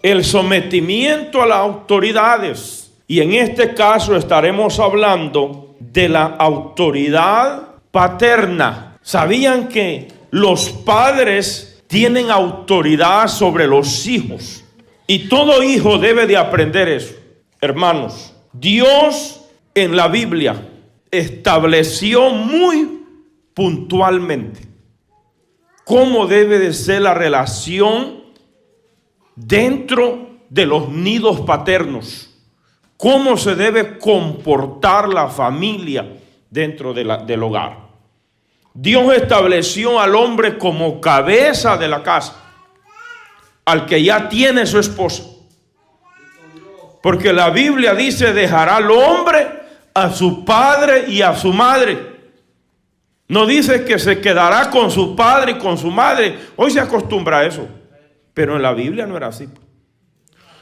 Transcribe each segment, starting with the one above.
el sometimiento a las autoridades. Y en este caso estaremos hablando de la autoridad paterna. ¿Sabían que los padres tienen autoridad sobre los hijos? Y todo hijo debe de aprender eso. Hermanos, Dios en la Biblia estableció muy puntualmente cómo debe de ser la relación dentro de los nidos paternos, cómo se debe comportar la familia dentro del hogar. Dios estableció al hombre como cabeza de la casa, al que ya tiene su esposa. Porque la Biblia dice: dejará al hombre a su padre y a su madre. No dice que se quedará con su padre y con su madre. Hoy se acostumbra a eso, pero en la Biblia no era así.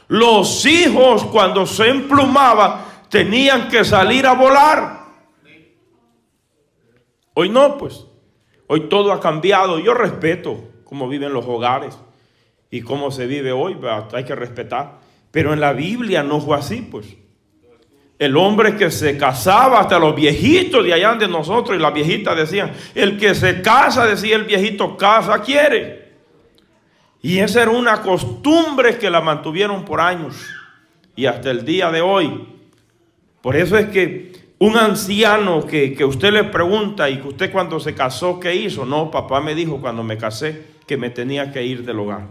Los hijos, cuando se emplumaban, tenían que salir a volar. Hoy no, pues. Hoy todo ha cambiado. Yo respeto cómo viven los hogares y cómo se vive hoy. Hay que respetar. Pero en la Biblia no fue así, pues. El hombre que se casaba, hasta los viejitos de allá de nosotros y las viejitas decían: el que se casa, decía el viejito, casa quiere. Y esa era una costumbre que la mantuvieron por años y hasta el día de hoy. Por eso es que un anciano que usted le pregunta, y que usted cuando se casó, ¿qué hizo? No, papá me dijo cuando me casé que me tenía que ir del hogar.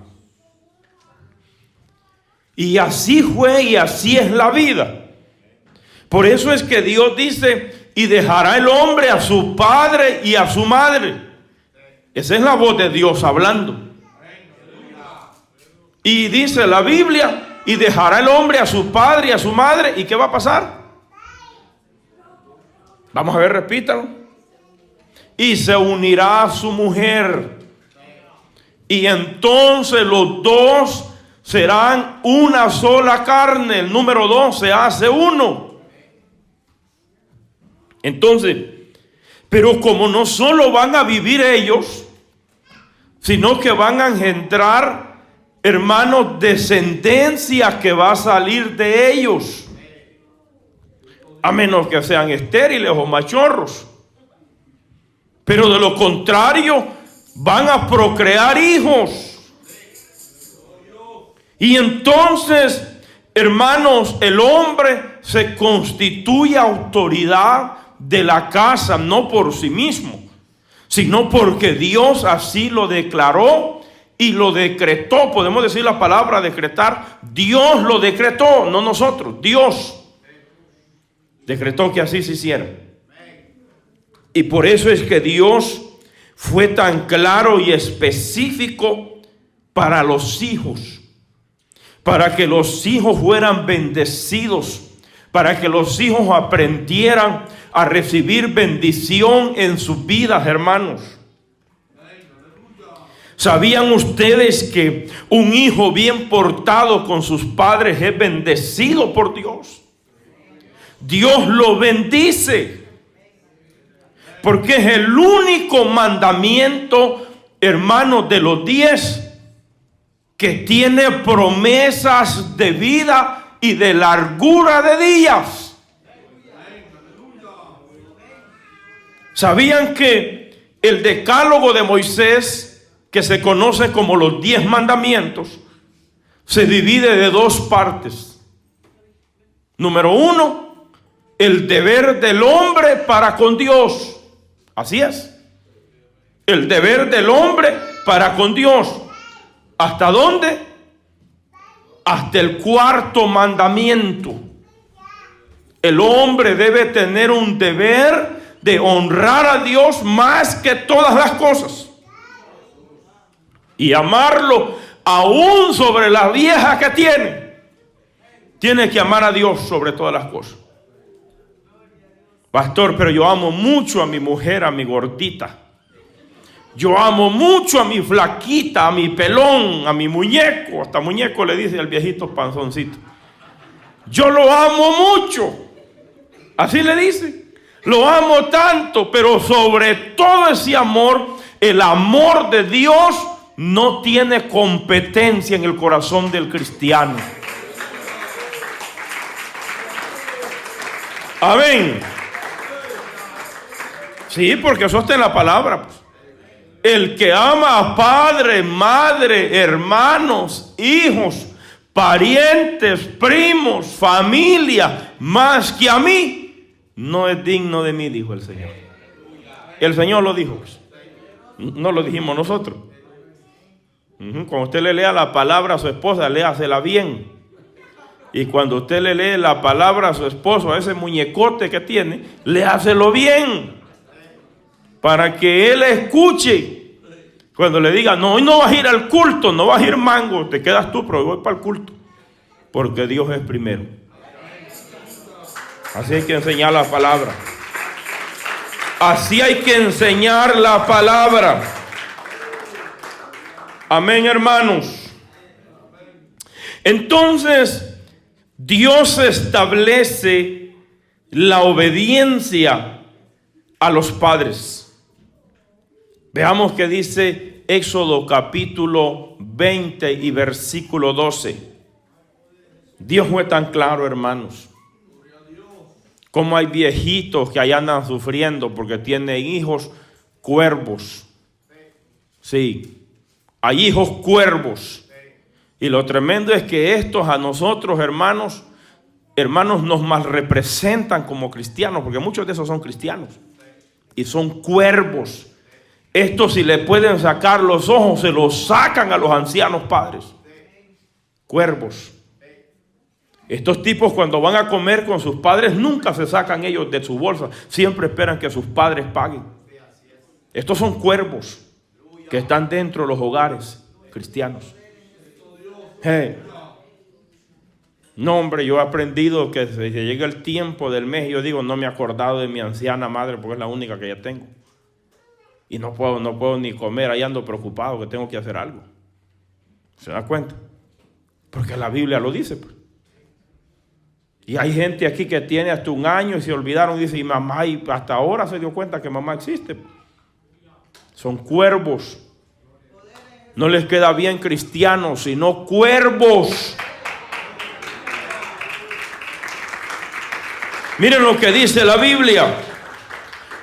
Y así fue y así es la vida. Por eso es que Dios dice: y dejará el hombre a su padre y a su madre. Esa es la voz de Dios hablando. Y dice la Biblia: y dejará el hombre a su padre y a su madre. ¿Y qué va a pasar? Vamos a ver, repítalo. Y se unirá a su mujer. Y entonces los dos serán una sola carne. El número 2 se hace uno. Entonces, pero como no solo van a vivir ellos, sino que van a engendrar, hermanos, descendencia que va a salir de ellos, a menos que sean estériles o machorros. Pero de lo contrario, van a procrear hijos. Y entonces, hermanos, el hombre se constituye autoridad de la casa, no por sí mismo, sino porque Dios así lo declaró y lo decretó. Podemos decir la palabra decretar. Dios lo decretó, no nosotros. Dios decretó que así se hiciera. Y por eso es que Dios fue tan claro y específico para los hijos, para que los hijos fueran bendecidos, para que los hijos aprendieran a recibir bendición en sus vidas, hermanos. ¿Sabían ustedes que un hijo bien portado con sus padres es bendecido por Dios? Dios lo bendice, porque es el único mandamiento, hermanos, de los 10 que tiene promesas de vida y de largura de días. ¿Sabían que el decálogo de Moisés, que se conoce como los 10 mandamientos, se divide de 2 partes? Número 1, el deber del hombre para con Dios. Así es. El deber del hombre para con Dios. ¿Hasta dónde? Hasta el 4.º mandamiento. El hombre debe tener un deber de honrar a Dios más que todas las cosas y amarlo aún sobre la vieja que tiene. Tiene que amar a Dios sobre todas las cosas. Pastor, pero yo amo mucho a mi mujer, a mi gordita. Yo amo mucho a mi flaquita, a mi pelón, a mi muñeco. Hasta muñeco le dice al viejito panzoncito. Yo lo amo mucho. Así le dice. Lo amo tanto, pero sobre todo ese amor, el amor de Dios no tiene competencia en el corazón del cristiano. Amén. Sí, porque eso está en la palabra, pues. El que ama a padre, madre, hermanos, hijos, parientes, primos, familia, más que a mí, no es digno de mí, dijo el Señor. El Señor lo dijo, pues. No lo dijimos nosotros. Cuando usted le lea la palabra a su esposa, léasela bien. Y cuando usted le lee la palabra a su esposo, a ese muñecote que tiene, léaselo bien. Para que él escuche. Cuando le diga, no, hoy no vas a ir al culto, no vas a ir mango, te quedas tú, pero voy para el culto. Porque Dios es primero. Así hay que enseñar la palabra. Así hay que enseñar la palabra. Amén, hermanos. Entonces, Dios establece la obediencia a los padres. Veamos qué dice Éxodo capítulo 20 y versículo 12. Dios fue tan claro, hermanos. Como hay viejitos que allá andan sufriendo porque tienen hijos cuervos. Sí, hay hijos cuervos. Y lo tremendo es que estos a nosotros, hermanos, nos mal representan como cristianos, porque muchos de esos son cristianos. Y son cuervos. Estos, si le pueden sacar los ojos, se los sacan a los ancianos padres. Cuervos. Estos tipos, cuando van a comer con sus padres, nunca se sacan ellos de su bolsa. Siempre esperan que sus padres paguen. Estos son cuervos que están dentro de los hogares cristianos. Hey. No, hombre, yo he aprendido que si llega el tiempo del mes, yo digo, no me he acordado de mi anciana madre porque es la única que ya tengo. Y no puedo ni comer, ahí ando preocupado que tengo que hacer algo. ¿Se da cuenta? Porque la Biblia lo dice, pues. Y hay gente aquí que tiene hasta un año y se olvidaron, dice, y mamá, y hasta ahora se dio cuenta que mamá existe. Son cuervos. No les queda bien cristianos, sino cuervos. Miren lo que dice la Biblia.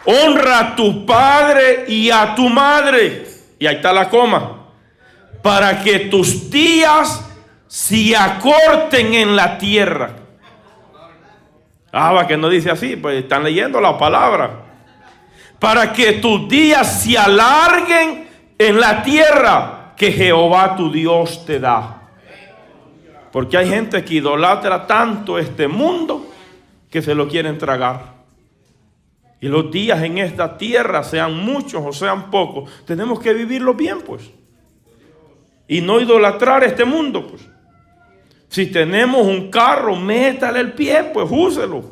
Honra a tu padre y a tu madre. Y ahí está la coma. Para que tus días se acorten en la tierra. Va que no dice así, pues están leyendo la palabra. Para que tus días se alarguen en la tierra que Jehová tu Dios te da. Porque hay gente que idolatra tanto este mundo que se lo quieren tragar. Y los días en esta tierra, sean muchos o sean pocos, tenemos que vivirlos bien, pues. Y no idolatrar este mundo, pues. Si tenemos un carro, métale el pie, pues úselo.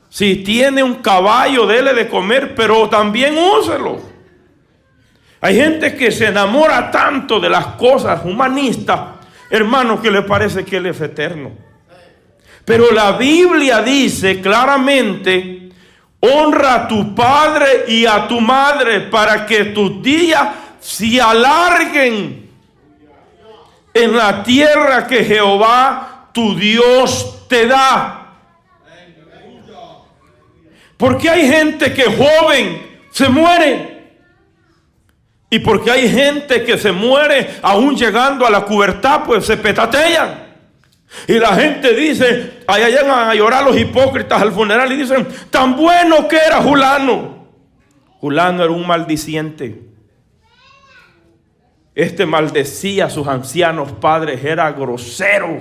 Si tiene un caballo, dele de comer, pero también úselo. Hay gente que se enamora tanto de las cosas humanistas, hermano, que le parece que Él es eterno. Pero la Biblia dice claramente, honra a tu padre y a tu madre para que tus días se alarguen en la tierra que Jehová tu Dios te da. Porque hay gente que joven se muere. Y porque hay gente que se muere aún llegando a la pubertad, pues se petatean. Y la gente dice, allá llegan a llorar los hipócritas al funeral y dicen, tan bueno que era Julano. Julano era un maldiciente. Este maldecía a sus ancianos padres, era grosero.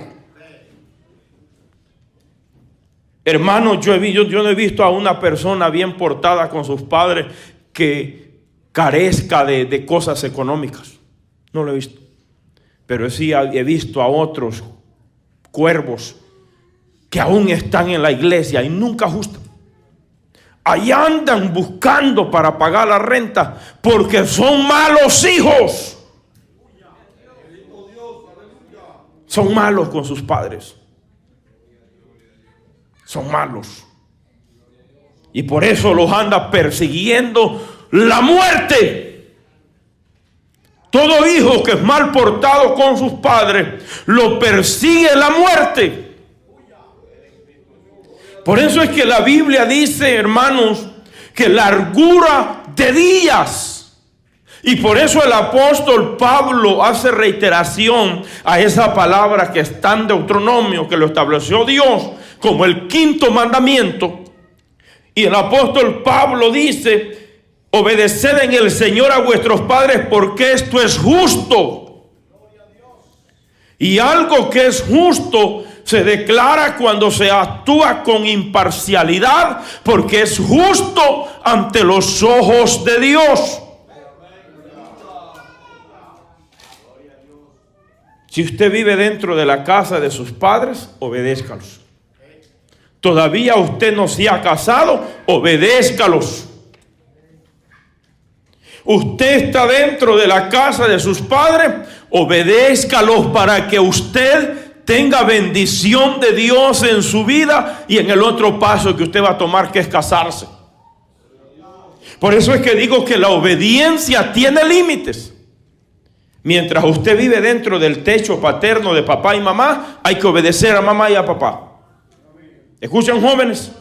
Hermano, yo no he visto a una persona bien portada con sus padres que carezca de cosas económicas. No lo he visto. Pero sí he visto a otros cuervos que aún están en la iglesia y nunca ajustan. Ahí andan buscando para pagar la renta porque son malos hijos. Son malos con sus padres. Son malos. Y por eso los anda persiguiendo la muerte. Todo hijo que es mal portado con sus padres, lo persigue la muerte. Por eso es que la Biblia dice, hermanos, que largura de días. Y por eso el apóstol Pablo hace reiteración a esa palabra que está en Deuteronomio, que lo estableció Dios como el quinto mandamiento. Y el apóstol Pablo dice: obedeced en el Señor a vuestros padres, porque esto es justo. Y algo que es justo se declara cuando se actúa con imparcialidad, porque es justo ante los ojos de Dios. Si usted vive dentro de la casa de sus padres, obedézcalos. Todavía usted no se ha casado, obedézcalos. Usted está dentro de la casa de sus padres, obedézcalos para que usted tenga bendición de Dios en su vida y en el otro paso que usted va a tomar, que es casarse. Por eso es que digo que la obediencia tiene límites. Mientras usted vive dentro del techo paterno de papá y mamá, hay que obedecer a mamá y a papá. ¿Escuchan, jóvenes?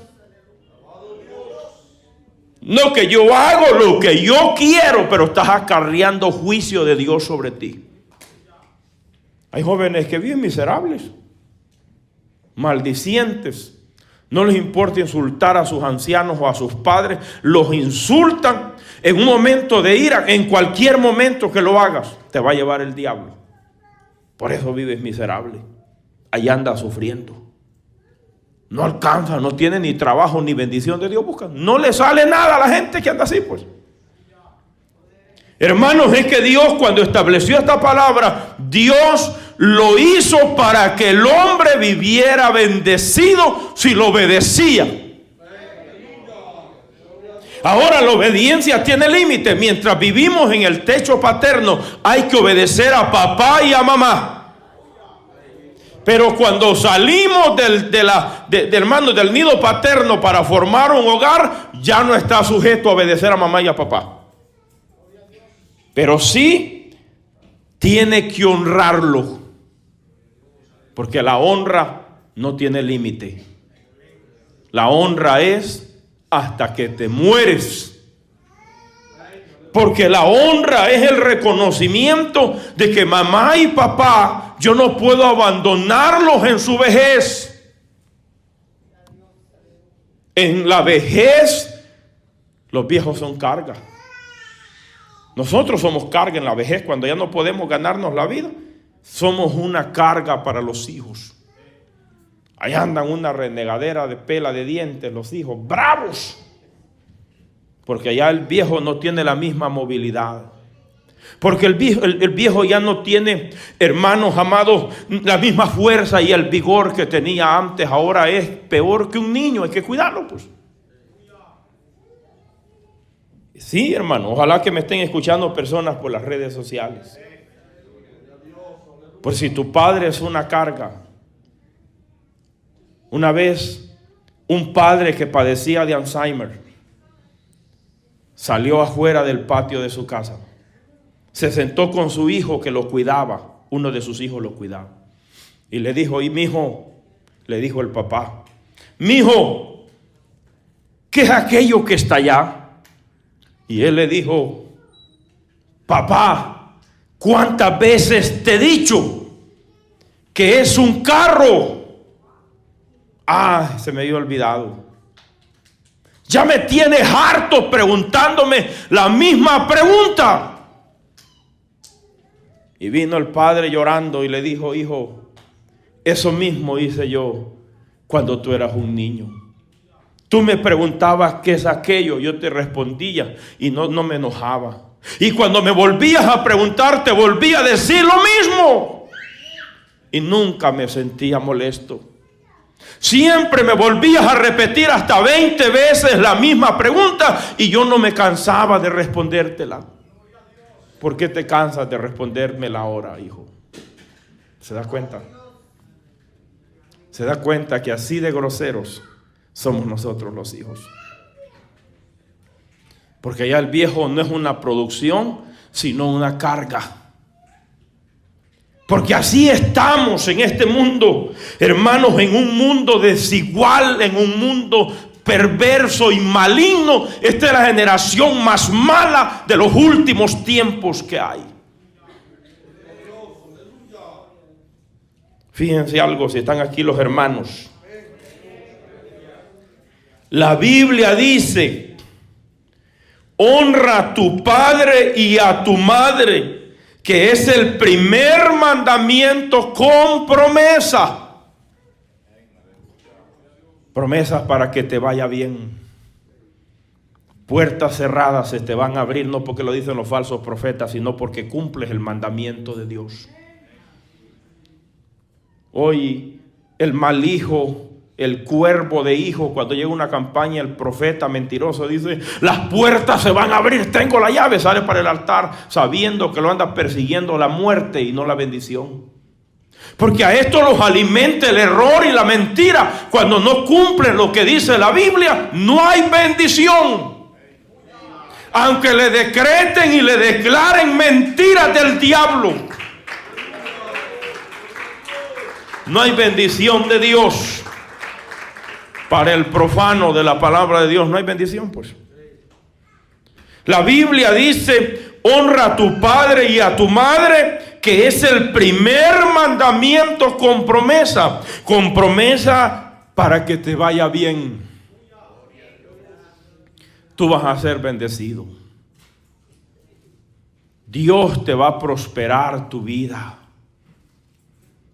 No que yo hago lo que yo quiero, pero estás acarreando juicio de Dios sobre ti. Hay jóvenes que viven miserables, maldicientes. No les importa insultar a sus ancianos o a sus padres. Los insultan en un momento de ira. En cualquier momento que lo hagas, te va a llevar el diablo. Por eso vives miserable. Ahí andas sufriendo. No alcanza, no tiene ni trabajo ni bendición de Dios. Busca. No le sale nada a la gente que anda así, pues. Hermanos, es que Dios, cuando estableció esta palabra, Dios lo hizo para que el hombre viviera bendecido si lo obedecía. Ahora la obediencia tiene límite. Mientras vivimos en el techo paterno, hay que obedecer a papá y a mamá. Pero cuando salimos del nido paterno para formar un hogar, ya no está sujeto a obedecer a mamá y a papá. Pero sí tiene que honrarlo, porque la honra no tiene límite. La honra es hasta que te mueres. Porque la honra es el reconocimiento de que mamá y papá, yo no puedo abandonarlos en su vejez. En la vejez, los viejos son carga. Nosotros somos carga en la vejez. Cuando ya no podemos ganarnos la vida, somos una carga para los hijos. Ahí andan una renegadera de pela de dientes los hijos, bravos. Porque allá el viejo no tiene la misma movilidad. Porque el viejo ya no tiene, hermanos amados, la misma fuerza y el vigor que tenía antes. Ahora es peor que un niño, hay que cuidarlo, pues. Sí, hermano, ojalá que me estén escuchando personas por las redes sociales. Por si tu padre es una carga. Una vez, un padre que padecía de Alzheimer salió afuera del patio de su casa. Se sentó con su hijo que lo cuidaba. Uno de sus hijos lo cuidaba. Y le dijo: y mi hijo, le dijo el papá, mi hijo, ¿qué es aquello que está allá? Y él le dijo: papá, ¿cuántas veces te he dicho que es un carro? Ah, se me había olvidado. Ya me tienes harto preguntándome la misma pregunta. Y vino el padre llorando y le dijo: hijo, eso mismo hice yo cuando tú eras un niño. Tú me preguntabas qué es aquello, yo te respondía y no me enojaba. Y cuando me volvías a preguntar, te volvía a decir lo mismo. Y nunca me sentía molesto. Siempre me volvías a repetir hasta 20 veces la misma pregunta y yo no me cansaba de respondértela. ¿Por qué te cansas de respondérmela ahora, hijo? ¿Se da cuenta? Se da cuenta que así de groseros somos nosotros los hijos. Porque ya el viejo no es una producción, sino una carga. Porque así estamos en este mundo, hermanos, en un mundo desigual, en un mundo perverso y maligno. Esta es la generación más mala de los últimos tiempos que hay. Fíjense algo, si están aquí los hermanos. La Biblia dice: honra a tu padre y a tu madre, que es el primer mandamiento con promesa. Promesas para que te vaya bien. Puertas cerradas se te van a abrir, no porque lo dicen los falsos profetas, sino porque cumples el mandamiento de Dios. Hoy el mal hijo, el cuervo de hijo, cuando llega una campaña, el profeta mentiroso dice: las puertas se van a abrir, tengo la llave, sale para el altar sabiendo que lo anda persiguiendo la muerte y no la bendición. Porque a esto los alimenta el error y la mentira. Cuando no cumplen lo que dice la Biblia, no hay bendición. Aunque le decreten y le declaren mentiras del diablo, no hay bendición de Dios. Para el profano de la palabra de Dios no hay bendición, pues. La Biblia dice: honra a tu padre y a tu madre, que es el primer mandamiento con promesa. Con promesa para que te vaya bien. Tú vas a ser bendecido. Dios te va a prosperar tu vida.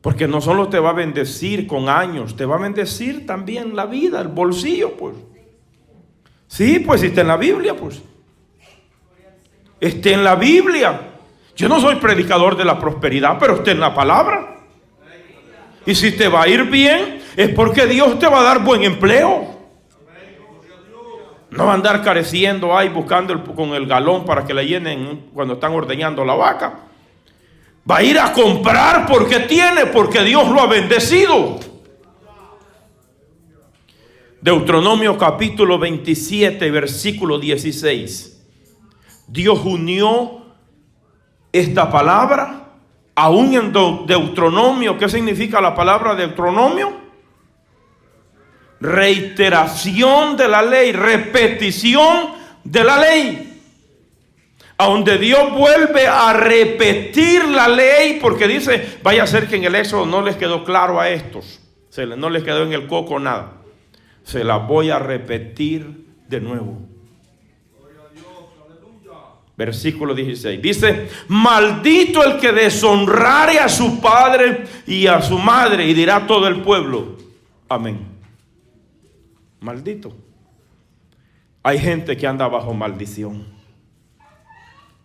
Porque no solo te va a bendecir con años, te va a bendecir también la vida, el bolsillo, pues. Sí, pues si está en la Biblia, pues. Esté en la Biblia. Yo no soy predicador de la prosperidad, pero esté en la palabra. Y si te va a ir bien, es porque Dios te va a dar buen empleo. No va a andar careciendo ahí buscando con el galón para que le llenen cuando están ordeñando la vaca. Va a ir a comprar porque tiene, porque Dios lo ha bendecido. Deuteronomio capítulo 27, versículo 16. Dios unió esta palabra aún en Deuteronomio. ¿Qué significa la palabra Deuteronomio? Reiteración de la ley, repetición de la ley. A donde Dios vuelve a repetir la ley, porque dice: vaya a ser que en el Éxodo no les quedó claro a estos, no les quedó en el coco nada, se la voy a repetir de nuevo. Versículo 16 dice: maldito el que deshonrare a su padre y a su madre. Y dirá todo el pueblo: amén. Maldito. Hay gente que anda bajo maldición.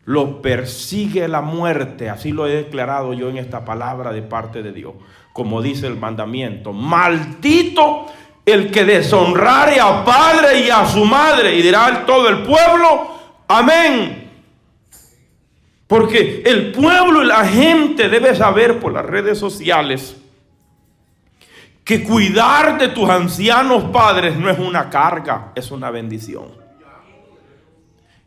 Lo persigue la muerte. Así lo he declarado yo en esta palabra de parte de Dios. Como dice el mandamiento: maldito el que deshonrare a padre y a su madre. Y dirá todo el pueblo: amén. Porque el pueblo y la gente debe saber por las redes sociales que cuidar de tus ancianos padres no es una carga, es una bendición.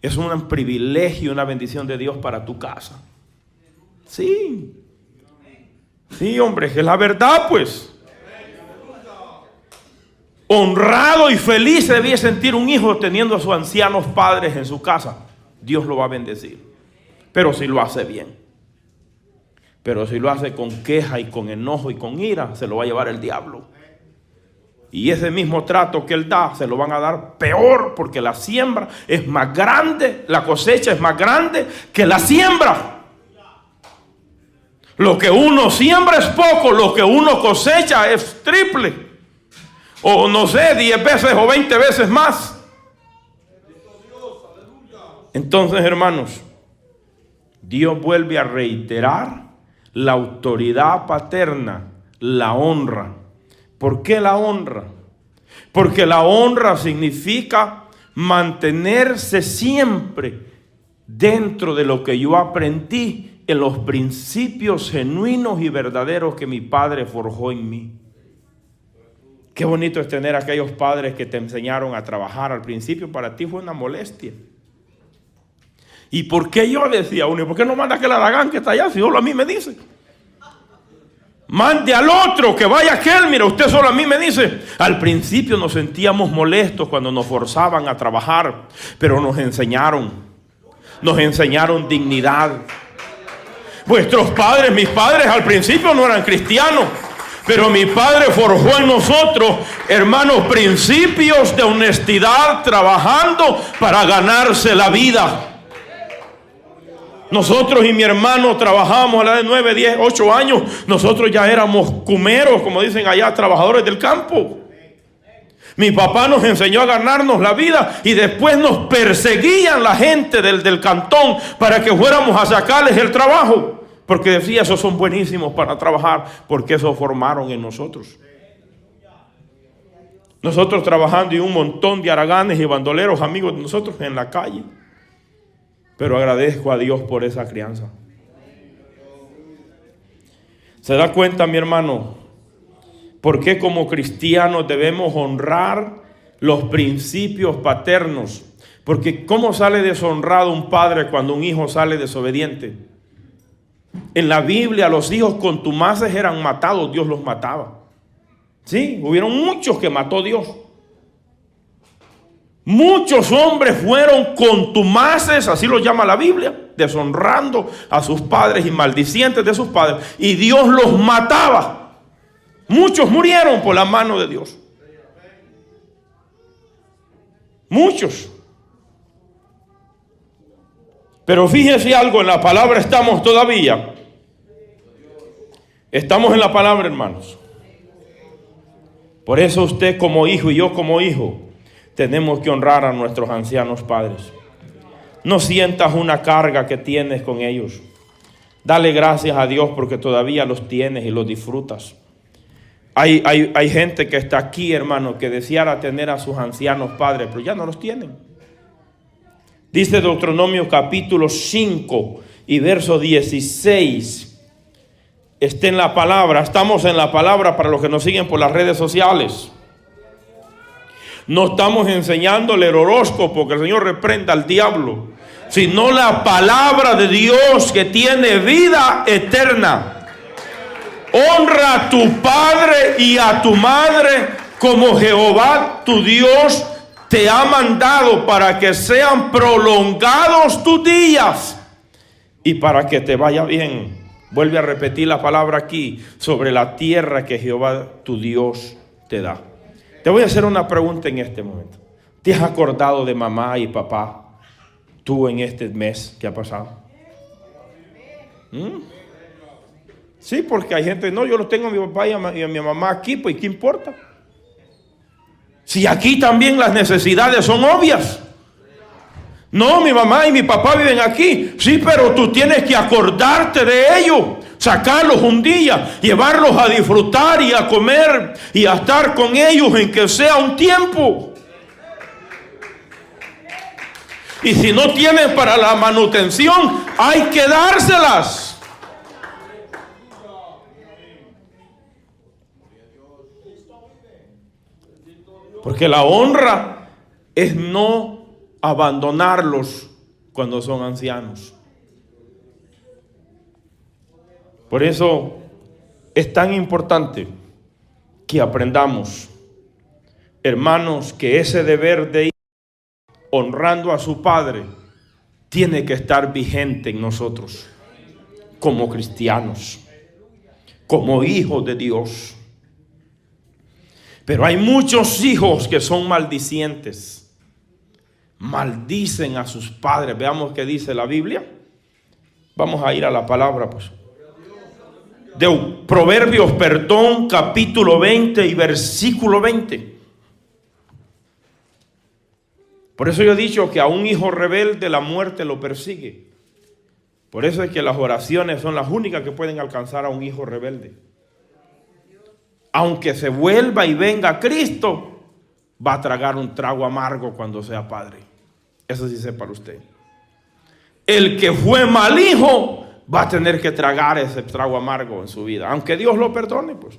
Es un privilegio, una bendición de Dios para tu casa. Sí. Sí, hombre, es la verdad, pues. Honrado y feliz se debía sentir un hijo teniendo a sus ancianos padres en su casa. Dios lo va a bendecir. Pero si lo hace bien. Pero si lo hace con queja y con enojo y con ira, se lo va a llevar el diablo. Y ese mismo trato que él da, se lo van a dar peor, porque la siembra es más grande, la cosecha es más grande que la siembra. Lo que uno siembra es poco, lo que uno cosecha es triple. O no sé, 10 veces o 20 veces más. Entonces, hermanos, Dios vuelve a reiterar la autoridad paterna, la honra. ¿Por qué la honra? Porque la honra significa mantenerse siempre dentro de lo que yo aprendí, en los principios genuinos y verdaderos que mi padre forjó en mí. Qué bonito es tener aquellos padres que te enseñaron a trabajar. Al principio para ti fue una molestia. ¿Y por qué yo decía uno? ¿Por qué no manda que la Aragán que está allá si solo a mí me dice? Mande al otro, que vaya aquel. Mira, usted solo a mí me dice. Al principio nos sentíamos molestos cuando nos forzaban a trabajar, pero nos enseñaron dignidad. Vuestros padres, mis padres al principio no eran cristianos, pero mi padre forjó en nosotros, hermanos, principios de honestidad, trabajando para ganarse la vida. Nosotros y mi hermano trabajábamos a la de 9, 10, 8 años. Nosotros ya éramos cumeros, como dicen allá, trabajadores del campo. Mi papá nos enseñó a ganarnos la vida y después nos perseguían la gente del cantón para que fuéramos a sacarles el trabajo. Porque decía, esos son buenísimos para trabajar, porque eso formaron en nosotros. Nosotros trabajando y un montón de haraganes y bandoleros, amigos de nosotros, en la calle. Pero agradezco a Dios por esa crianza. ¿Se da cuenta, mi hermano? ¿Por qué como cristianos debemos honrar los principios paternos? Porque ¿cómo sale deshonrado un padre cuando un hijo sale desobediente? En la Biblia los hijos contumaces eran matados, Dios los mataba. Sí, hubieron muchos que mató Dios. Muchos hombres fueron contumaces, así lo llama la Biblia, deshonrando a sus padres y maldicientes de sus padres. Y Dios los mataba. Muchos murieron por la mano de Dios. Muchos. Pero fíjese algo, en la palabra estamos todavía. Estamos en la palabra, hermanos. Por eso usted como hijo y yo como hijo tenemos que honrar a nuestros ancianos padres. No sientas una carga que tienes con ellos. Dale gracias a Dios porque todavía los tienes y los disfrutas. Hay gente que está aquí, hermano, que deseara tener a sus ancianos padres, pero ya no los tienen. Dice Deuteronomio capítulo 5 y verso 16. Está en la palabra, estamos en la palabra para los que nos siguen por las redes sociales. No estamos enseñándole el horóscopo, que el Señor reprenda al diablo, sino la palabra de Dios que tiene vida eterna. Honra a tu padre y a tu madre como Jehová tu Dios te ha mandado, para que sean prolongados tus días y para que te vaya bien. Vuelve a repetir la palabra aquí, sobre la tierra que Jehová tu Dios te da. Te voy a hacer una pregunta en este momento. ¿Te has acordado de mamá y papá tú en este mes que ha pasado? Sí, porque hay gente, no, yo los tengo a mi papá y a mi mamá aquí, pues ¿qué importa? Si aquí también las necesidades son obvias. No, mi mamá y mi papá viven aquí. Sí, pero tú tienes que acordarte de ellos, sacarlos un día, llevarlos a disfrutar y a comer y a estar con ellos en que sea un tiempo. Y si no tienen para la manutención, hay que dárselas. Porque la honra es no abandonarlos cuando son ancianos. Por eso es tan importante que aprendamos, hermanos, que ese deber de ir honrando a su padre tiene que estar vigente en nosotros como cristianos, como hijos de Dios. Pero hay muchos hijos que son maldicientes. Maldicen a sus padres. Veamos qué dice la Biblia. Vamos a ir a la palabra, pues. De Proverbios, capítulo 20 y versículo 20. Por eso yo he dicho que a un hijo rebelde la muerte lo persigue. Por eso es que las oraciones son las únicas que pueden alcanzar a un hijo rebelde. Aunque se vuelva y venga Cristo, va a tragar un trago amargo cuando sea padre. Eso sí sepa usted. El que fue mal hijo va a tener que tragar ese trago amargo en su vida, aunque Dios lo perdone, pues.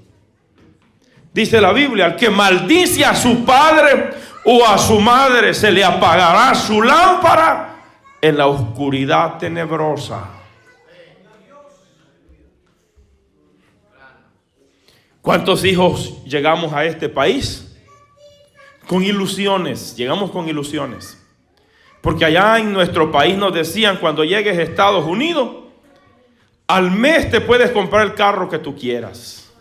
Dice la Biblia, al que maldice a su padre o a su madre, se le apagará su lámpara en la oscuridad tenebrosa. ¿Cuántos hijos llegamos a este país? Con ilusiones, llegamos con ilusiones. Porque allá en nuestro país nos decían, cuando llegues a Estados Unidos, al mes te puedes comprar el carro que tú quieras.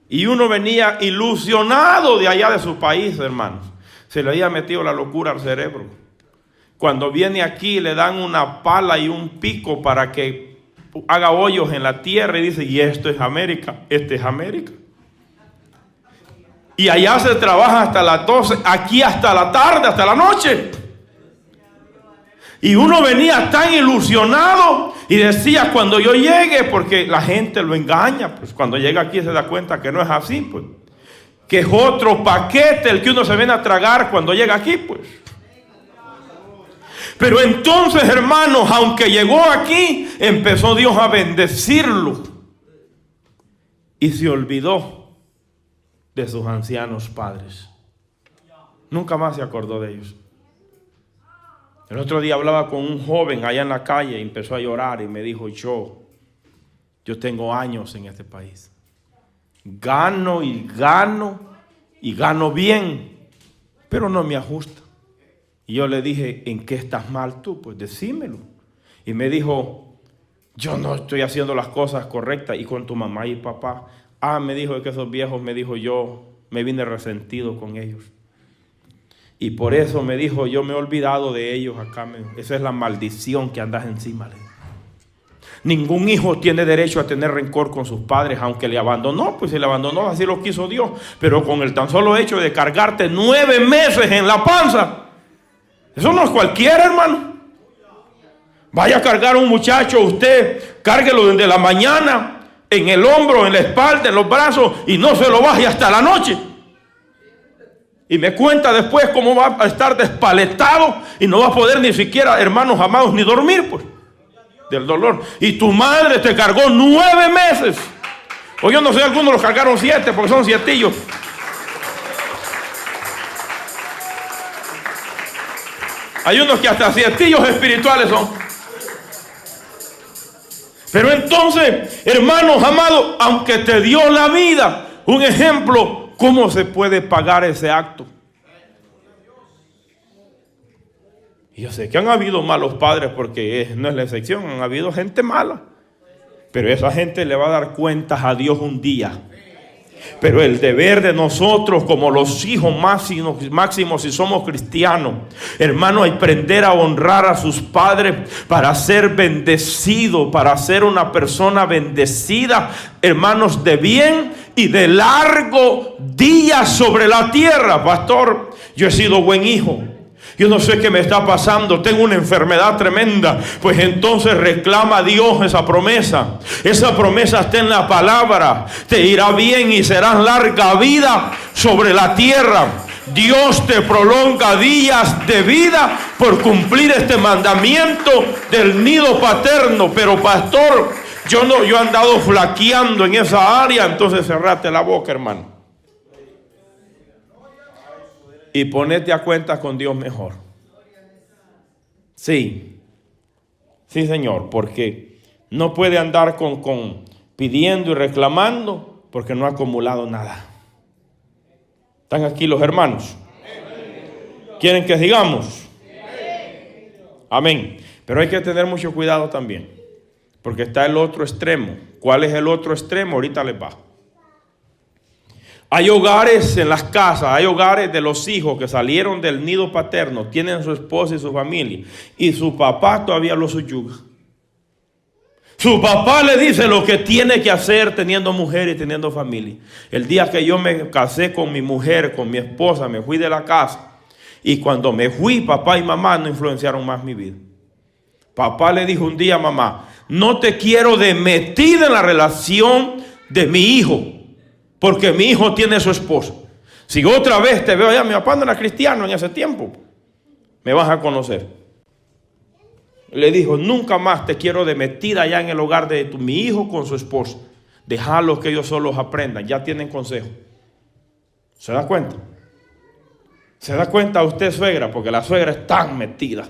Y uno venía ilusionado de allá de su país, hermanos. Se le había metido la locura al cerebro. Cuando viene aquí le dan una pala y un pico para que haga hoyos en la tierra y dice, y esto es América, este es América. Y allá se trabaja hasta las 12, aquí hasta la tarde, hasta la noche. Y uno venía tan ilusionado y decía, cuando yo llegue, porque la gente lo engaña, pues cuando llega aquí se da cuenta que no es así, pues. Que es otro paquete el que uno se viene a tragar cuando llega aquí, pues. Pero entonces, hermanos, aunque llegó aquí, empezó Dios a bendecirlo. Y se olvidó de sus ancianos padres. Nunca más se acordó de ellos. El otro día hablaba con un joven allá en la calle y empezó a llorar y me dijo, yo tengo años en este país. Gano y gano bien, pero no me ajusta. Y yo le dije, ¿en qué estás mal tú? Pues decímelo. Y me dijo, yo no estoy haciendo las cosas correctas. Y con tu mamá y papá. Me dijo que esos viejos, me dijo, yo me vine resentido con ellos. Y por eso me dijo, yo me he olvidado de ellos acá. Esa es la maldición que andas encima. Ningún hijo tiene derecho a tener rencor con sus padres, aunque le abandonó. Pues si le abandonó, así lo quiso Dios. Pero con el tan solo hecho de cargarte 9 meses en la panza, eso no es cualquiera, hermano. Vaya a cargar a un muchacho, usted cárguelo desde la mañana, en el hombro, en la espalda, en los brazos, y no se lo baje hasta la noche. Y me cuenta después cómo va a estar despaletado y no va a poder ni siquiera, hermanos amados, ni dormir, pues, del dolor. Y tu madre te cargó 9 meses. O yo no sé, algunos los cargaron 7 porque son 7. Hay unos que hasta 7 espirituales son. Pero entonces, hermanos amados, aunque te dio la vida, un ejemplo, ¿cómo se puede pagar ese acto? Y yo sé que han habido malos padres, porque no es la excepción, han habido gente mala. Pero esa gente le va a dar cuentas a Dios un día. Pero el deber de nosotros como los hijos máximos si somos cristianos, hermanos, es aprender a honrar a sus padres para ser bendecido, para ser una persona bendecida, hermanos, de bien y de largo día sobre la tierra. Pastor, yo he sido buen hijo. Yo no sé qué me está pasando, tengo una enfermedad tremenda. Pues entonces reclama a Dios esa promesa. Esa promesa está en la palabra. Te irá bien y serás larga vida sobre la tierra. Dios te prolonga días de vida por cumplir este mandamiento del nido paterno. Pero pastor, yo he andado flaqueando en esa área. Entonces cerrate la boca, hermano, y ponete a cuentas con Dios mejor. Sí, Señor, porque no puede andar pidiendo y reclamando porque no ha acumulado nada. ¿Están aquí los hermanos? ¿Quieren que sigamos? Amén. Pero hay que tener mucho cuidado también, porque está el otro extremo. ¿Cuál es el otro extremo? Ahorita les va. Hay hogares en las casas, hay hogares de los hijos que salieron del nido paterno, tienen su esposa y su familia, y su papá todavía los subyuga. Su papá le dice lo que tiene que hacer teniendo mujer y teniendo familia. El día que yo me casé con mi mujer, con mi esposa, me fui de la casa. Y cuando me fui, papá y mamá no influenciaron más mi vida. Papá le dijo un día a mamá, no te quiero de metida en la relación de mi hijo, porque mi hijo tiene su esposa. Si otra vez te veo allá, mi papá no era cristiano en ese tiempo, me vas a conocer. Le dijo, nunca más te quiero de metida allá en el hogar de mi hijo con su esposa. Déjalos que ellos solos aprendan, ya tienen consejo. ¿Se da cuenta? ¿Se da cuenta usted, suegra? Porque la suegra es tan metida.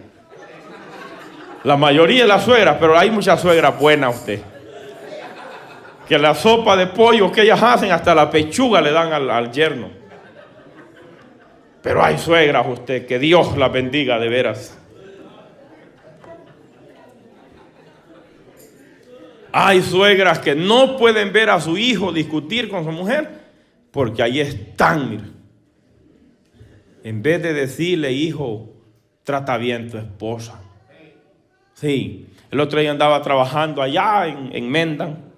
La mayoría es la suegra, pero hay muchas suegras buenas usted, que la sopa de pollo que ellas hacen, hasta la pechuga le dan al yerno. Pero hay suegras usted, que Dios las bendiga de veras. Hay suegras que no pueden ver a su hijo discutir con su mujer, porque ahí están, mira. En vez de decirle, hijo, trata bien a tu esposa. Sí, el otro día andaba trabajando allá en Mendon,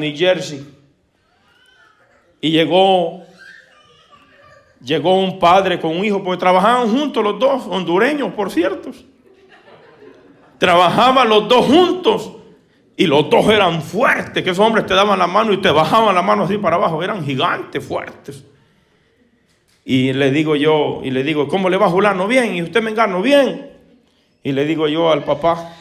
New Jersey. Y llegó un padre con un hijo, porque trabajaban juntos los dos, hondureños, por cierto. Trabajaban los dos juntos. Y los dos eran fuertes, que esos hombres te daban la mano y te bajaban la mano así para abajo. Eran gigantes, fuertes. Y le digo, ¿cómo le va fulano? Bien. Y usted mengano, bien. Y le digo yo al papá,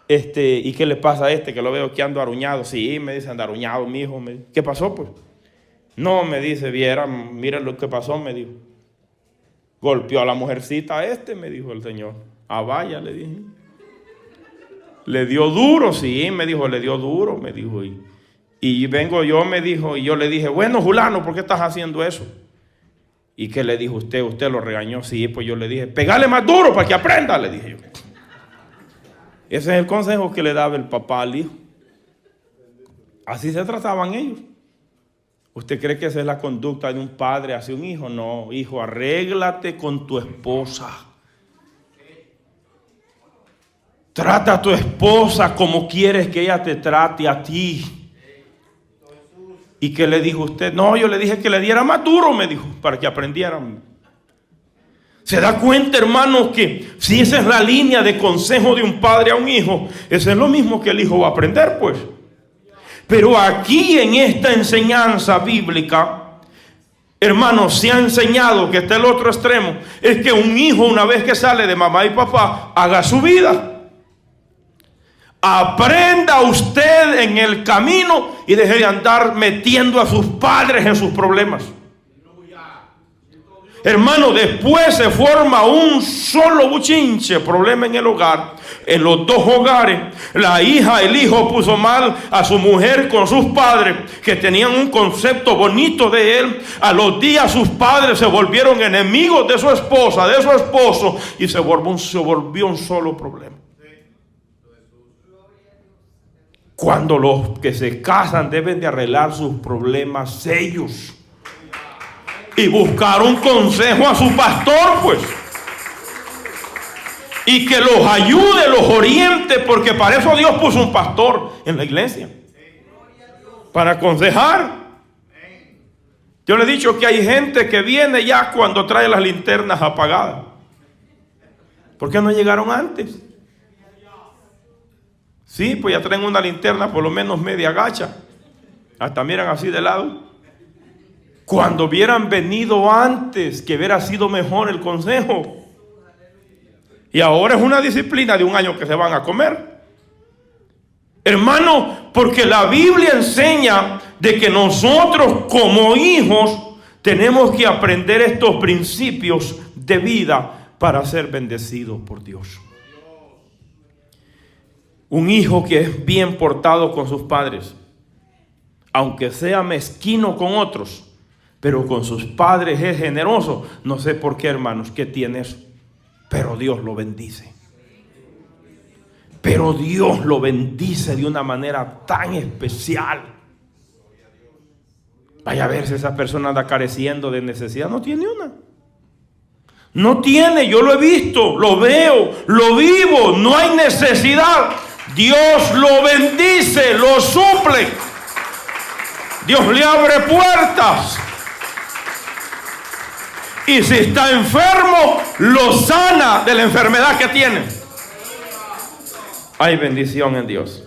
¿y qué le pasa a este? Que lo veo que ando aruñado. Sí, me dice, anda aruñado, mi hijo. ¿Qué pasó, pues? No, me dice, miren lo que pasó, me dijo. Golpeó a la mujercita me dijo el señor. Ah, vaya, le dije. Le dio duro, sí, me dijo, le dio duro, me dijo. Y vengo yo, me dijo, y yo le dije, bueno, fulano, ¿por qué estás haciendo eso? ¿Y qué le dijo usted? ¿Usted lo regañó? Sí, pues yo le dije, pégale más duro para que aprenda, le dije yo. Ese es el consejo que le daba el papá al hijo. Así se trataban ellos. ¿Usted cree que esa es la conducta de un padre hacia un hijo? No, hijo, arréglate con tu esposa. Trata a tu esposa como quieres que ella te trate a ti. ¿Y qué le dijo usted? No, yo le dije que le diera más duro, me dijo, para que aprendieran. ¿Se da cuenta, hermanos, que si esa es la línea de consejo de un padre a un hijo, eso es lo mismo que el hijo va a aprender, pues? Pero aquí en esta enseñanza bíblica, hermanos, se ha enseñado que está el otro extremo, es que un hijo, una vez que sale de mamá y papá, haga su vida. Aprenda usted en el camino y deje de andar metiendo a sus padres en sus problemas. Hermano, después se forma un solo buchinche, problema en el hogar, en los dos hogares. La hija, el hijo puso mal a su mujer con sus padres, que tenían un concepto bonito de él. A los días sus padres se volvieron enemigos de su esposa, de su esposo, y se volvió un solo problema. Cuando los que se casan deben de arreglar sus problemas ellos y buscar un consejo a su pastor, pues, y que los ayude, los oriente, porque para eso Dios puso un pastor en la iglesia, para aconsejar. Yo le he dicho que hay gente que viene ya cuando trae las linternas apagadas. ¿Por qué no llegaron antes? Sí, pues ya traen una linterna por lo menos media gacha. Hasta miran así de lado. Cuando hubieran venido antes, que hubiera sido mejor el consejo. Y ahora es una disciplina de un año que se van a comer. Hermano, porque la Biblia enseña de que nosotros como hijos tenemos que aprender estos principios de vida para ser bendecidos por Dios. Un hijo que es bien portado con sus padres, aunque sea mezquino con otros, pero con sus padres es generoso. No sé por qué, hermanos, qué tiene eso, pero Dios lo bendice. Pero Dios lo bendice de una manera tan especial. Vaya a ver si esa persona anda careciendo de necesidad. No tiene una. No tiene, yo lo he visto, lo veo, lo vivo. No hay necesidad. Dios lo bendice, lo suple. Dios le abre puertas. Y si está enfermo, lo sana de la enfermedad que tiene. Hay bendición en Dios.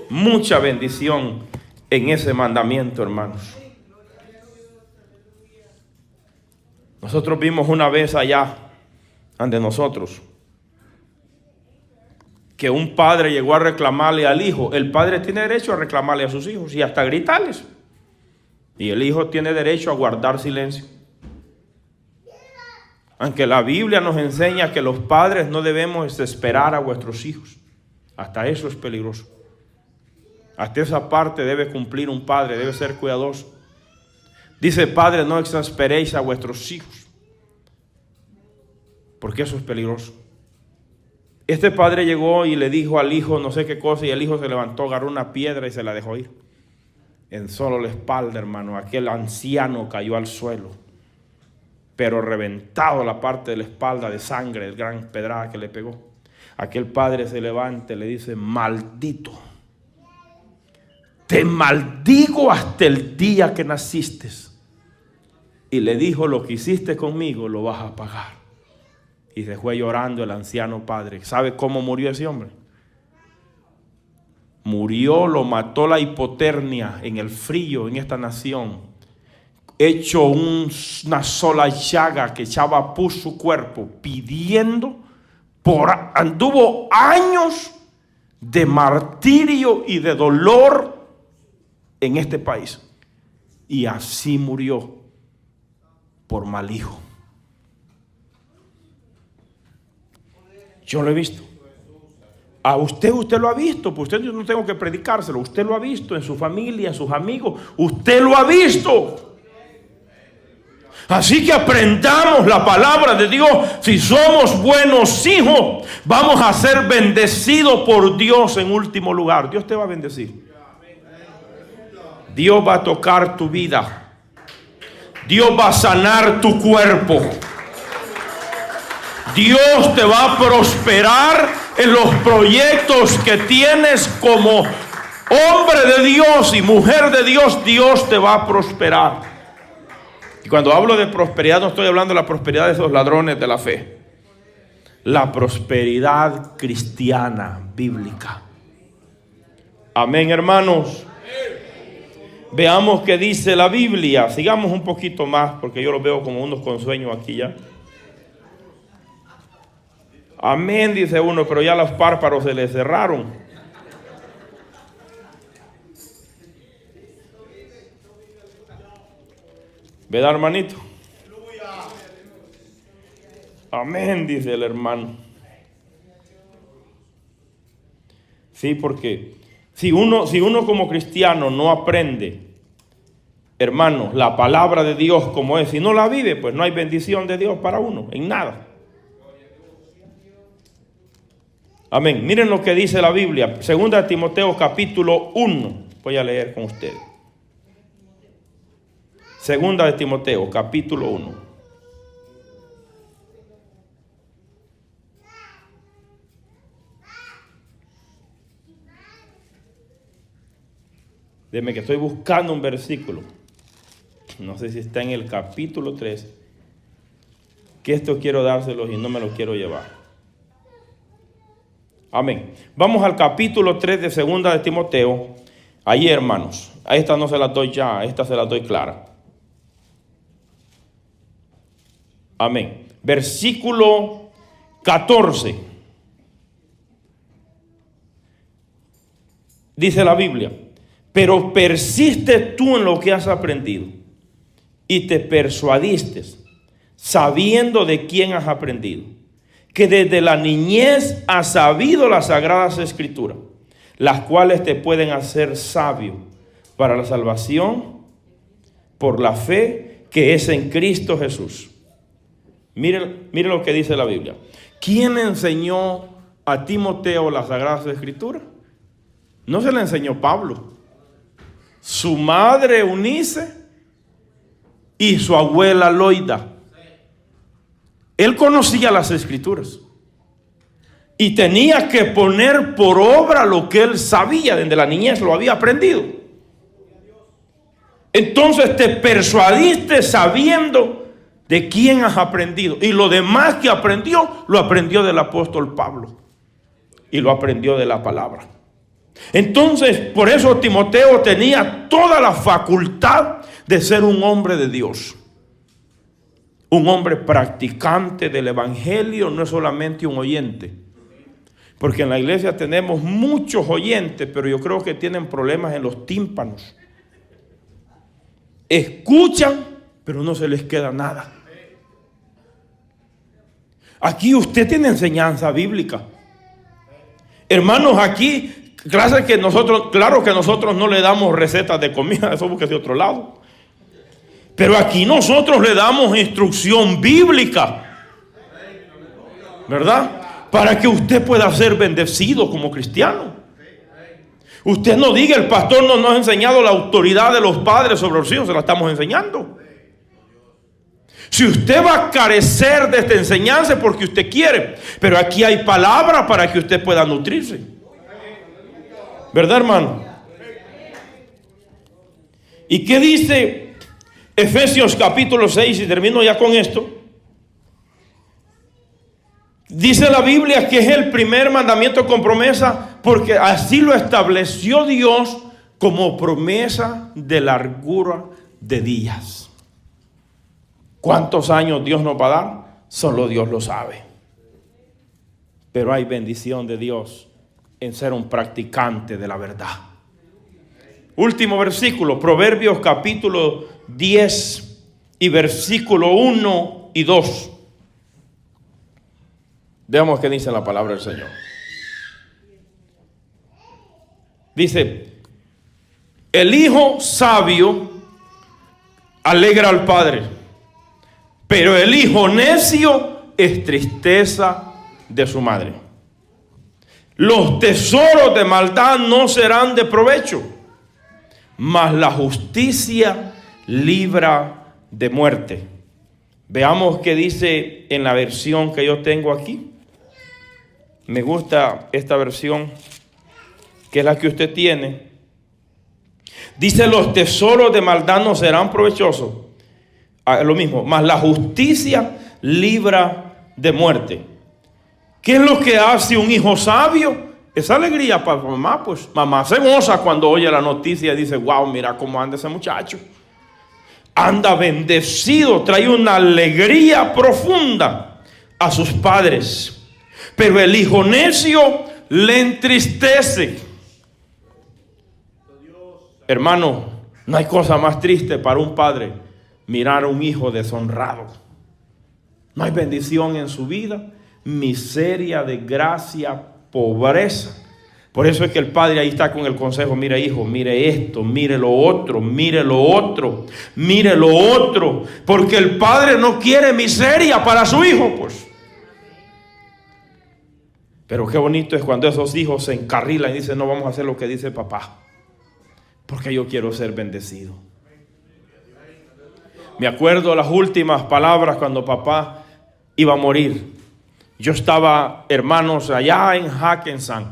Mucha bendición en ese mandamiento, hermanos. Nosotros vimos una vez allá ante nosotros que un padre llegó a reclamarle al hijo. El padre tiene derecho a reclamarle a sus hijos y hasta gritarles. Y el hijo tiene derecho a guardar silencio. Aunque la Biblia nos enseña que los padres no debemos desesperar a vuestros hijos. Hasta eso es peligroso. Hasta esa parte debe cumplir un padre, debe ser cuidadoso. Dice, padre, no exasperéis a vuestros hijos, porque eso es peligroso. Este padre llegó y le dijo al hijo no sé qué cosa, y el hijo se levantó, agarró una piedra y se la dejó ir. En solo la espalda, hermano, aquel anciano cayó al suelo, pero reventado la parte de la espalda de sangre, el gran pedrada que le pegó. Aquel padre se levanta y le dice, maldito, te maldigo hasta el día que naciste. Y le dijo, lo que hiciste conmigo lo vas a pagar. Y se fue llorando el anciano padre. ¿Sabe cómo murió ese hombre? Murió, lo mató la hipotermia en el frío en esta nación, hecho una sola llaga que echaba pus su cuerpo, pidiendo, anduvo años de martirio y de dolor en este país. Y así murió por mal hijo. Yo lo he visto. A usted lo ha visto, pues usted no tengo que predicárselo. Usted lo ha visto en su familia, en sus amigos. Usted lo ha visto. Así que aprendamos la palabra de Dios. Si somos buenos hijos, vamos a ser bendecidos por Dios en último lugar. Dios te va a bendecir. Dios va a tocar tu vida. Dios va a sanar tu cuerpo. Dios te va a prosperar en los proyectos que tienes como hombre de Dios y mujer de Dios. Dios te va a prosperar. Y cuando hablo de prosperidad, no estoy hablando de la prosperidad de esos ladrones de la fe. La prosperidad cristiana, bíblica. Amén, hermanos. Veamos qué dice la Biblia. Sigamos un poquito más, porque yo los veo como unos con sueño aquí ya. Amén, dice uno, pero ya los párpados se les cerraron. ¿Verdad, hermanito? Amén, dice el hermano. Sí, porque si uno como cristiano no aprende, hermano, la palabra de Dios como es, si no la vive, pues no hay bendición de Dios para uno, en nada. Amén. Miren lo que dice la Biblia. Segunda de Timoteo capítulo 1. Voy a leer con ustedes. Segunda de Timoteo capítulo 1. Déjeme que estoy buscando un versículo. No sé si está en el capítulo 3. Que esto quiero dárselos y no me lo quiero llevar. Amén. Vamos al capítulo 3 de segunda de Timoteo. Ahí, hermanos. A esta no se la doy ya, a esta se la doy clara. Amén. Versículo 14. Dice la Biblia: pero persiste tú en lo que has aprendido y te persuadiste, sabiendo de quién has aprendido, que desde la niñez has sabido las sagradas escrituras, las cuales te pueden hacer sabio para la salvación por la fe que es en Cristo Jesús. Miren lo que dice la Biblia. ¿Quién enseñó a Timoteo las sagradas escrituras? No se le enseñó Pablo. Su madre Eunice y su abuela Loida. Él conocía las escrituras y tenía que poner por obra lo que él sabía, desde la niñez lo había aprendido. Entonces te persuadiste sabiendo de quién has aprendido, y lo demás que aprendió, lo aprendió del apóstol Pablo y lo aprendió de la palabra. Entonces, por eso Timoteo tenía toda la facultad de ser un hombre de Dios. Un hombre practicante del evangelio, no es solamente un oyente. Porque en la iglesia tenemos muchos oyentes, pero yo creo que tienen problemas en los tímpanos. Escuchan, pero no se les queda nada. Aquí usted tiene enseñanza bíblica. Hermanos, aquí Claro que nosotros no le damos recetas de comida, eso busca de otro lado. Pero aquí nosotros le damos instrucción bíblica, ¿verdad? Para que usted pueda ser bendecido como cristiano. Usted no diga, el pastor no nos ha enseñado la autoridad de los padres sobre los hijos, se la estamos enseñando. Si usted va a carecer de esta enseñanza es porque usted quiere, pero aquí hay palabra para que usted pueda nutrirse. ¿Verdad, hermano? ¿Y qué dice Efesios capítulo 6? Y termino ya con esto. Dice la Biblia que es el primer mandamiento con promesa, porque así lo estableció Dios como promesa de largura de días. ¿Cuántos años Dios nos va a dar? Solo Dios lo sabe. Pero hay bendición de Dios en ser un practicante de la verdad. Último versículo, Proverbios capítulo 10 y versículo 1 y 2. Veamos qué dice la palabra del Señor. Dice, el hijo sabio alegra al padre, pero el hijo necio es tristeza de su madre. Los tesoros de maldad no serán de provecho, mas la justicia libra de muerte. Veamos qué dice en la versión que yo tengo aquí. Me gusta esta versión, que es la que usted tiene. Dice, los tesoros de maldad no serán provechosos. Lo mismo, mas la justicia libra de muerte. ¿Qué es lo que hace un hijo sabio? Esa alegría para mamá, pues mamá se goza cuando oye la noticia y dice, wow, mira cómo anda ese muchacho. Anda bendecido, trae una alegría profunda a sus padres. Pero el hijo necio le entristece. Hermano, no hay cosa más triste para un padre mirar a un hijo deshonrado. No hay bendición en su vida, miseria, desgracia, pobreza. Por eso es que el padre ahí está con el consejo, mire hijo, mire esto, mire lo otro, mire lo otro, mire lo otro. Porque el padre no quiere miseria para su hijo, pues. Pero qué bonito es cuando esos hijos se encarrilan y dicen, no, vamos a hacer lo que dice papá, porque yo quiero ser bendecido. Me acuerdo las últimas palabras cuando papá iba a morir. Yo estaba, hermanos, allá en Hackensack,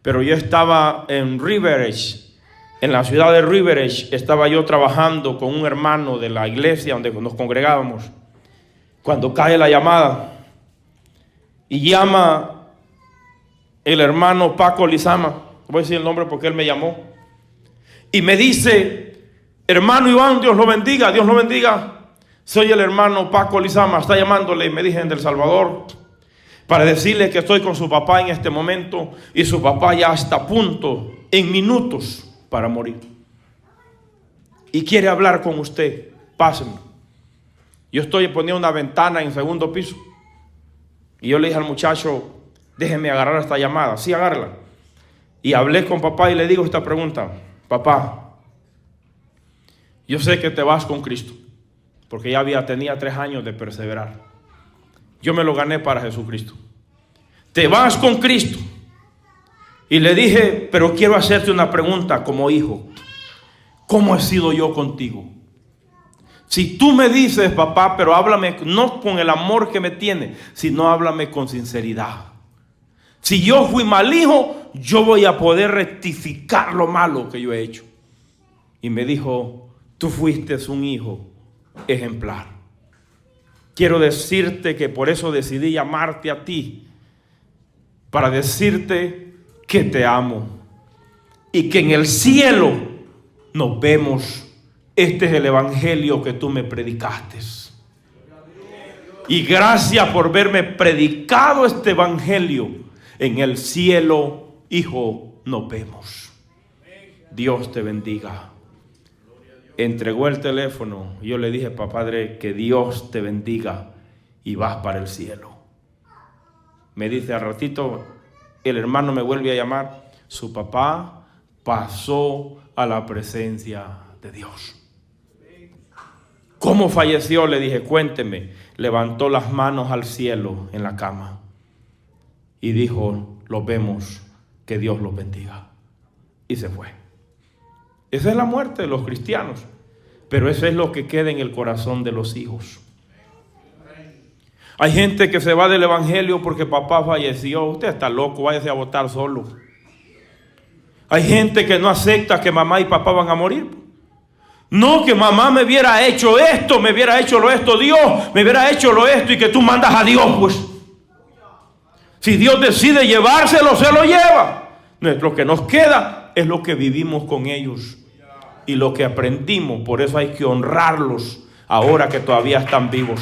pero yo estaba en Riveridge, en la ciudad de Riveridge. Estaba yo trabajando con un hermano de la iglesia donde nos congregábamos. Cuando cae la llamada y llama el hermano Paco Lizama, voy a decir el nombre porque él me llamó, y me dice, hermano Iván, Dios lo bendiga, Dios lo bendiga. Soy el hermano Paco Lizama, está llamándole, me dicen del Salvador, para decirle que estoy con su papá en este momento y su papá ya está a punto, en minutos, para morir. Y quiere hablar con usted, páseme. Yo estoy poniendo una ventana en segundo piso. Y yo le dije al muchacho, déjeme agarrar esta llamada. Sí, agárrala. Y hablé con papá y le digo esta pregunta. Papá, yo sé que te vas con Cristo, porque ya tenía 3 años de perseverar. Yo me lo gané para Jesucristo. Te vas con Cristo. Y le dije, pero quiero hacerte una pregunta como hijo. ¿Cómo he sido yo contigo? Si tú me dices, papá, pero háblame no con el amor que me tiene, sino háblame con sinceridad. Si yo fui mal hijo, yo voy a poder rectificar lo malo que yo he hecho. Y me dijo, tú fuiste un hijo ejemplar. Quiero decirte que por eso decidí llamarte a ti, para decirte que te amo y que en el cielo nos vemos. Este es el evangelio que tú me predicaste. Y gracias por verme predicado este evangelio. En el cielo, hijo, nos vemos. Dios te bendiga. Entregó el teléfono. Yo le dije, padre, que Dios te bendiga y vas para el cielo. Me dice al ratito, el hermano me vuelve a llamar. Su papá pasó a la presencia de Dios. ¿Cómo falleció? Le dije, cuénteme. Levantó las manos al cielo en la cama y dijo, los vemos, que Dios los bendiga. Y se fue. Esa es la muerte de los cristianos, pero eso es lo que queda en el corazón de los hijos. Hay gente que se va del evangelio porque papá falleció. Usted está loco, váyase a votar solo. Hay gente que no acepta que mamá y papá van a morir. No, que mamá me hubiera hecho esto, me hubiera hecho lo esto, Dios me hubiera hecho lo esto, y que tú mandas a Dios, pues. Si Dios decide llevárselo, se lo lleva. Lo que nos queda es lo que vivimos con ellos y lo que aprendimos. Por eso hay que honrarlos ahora que todavía están vivos.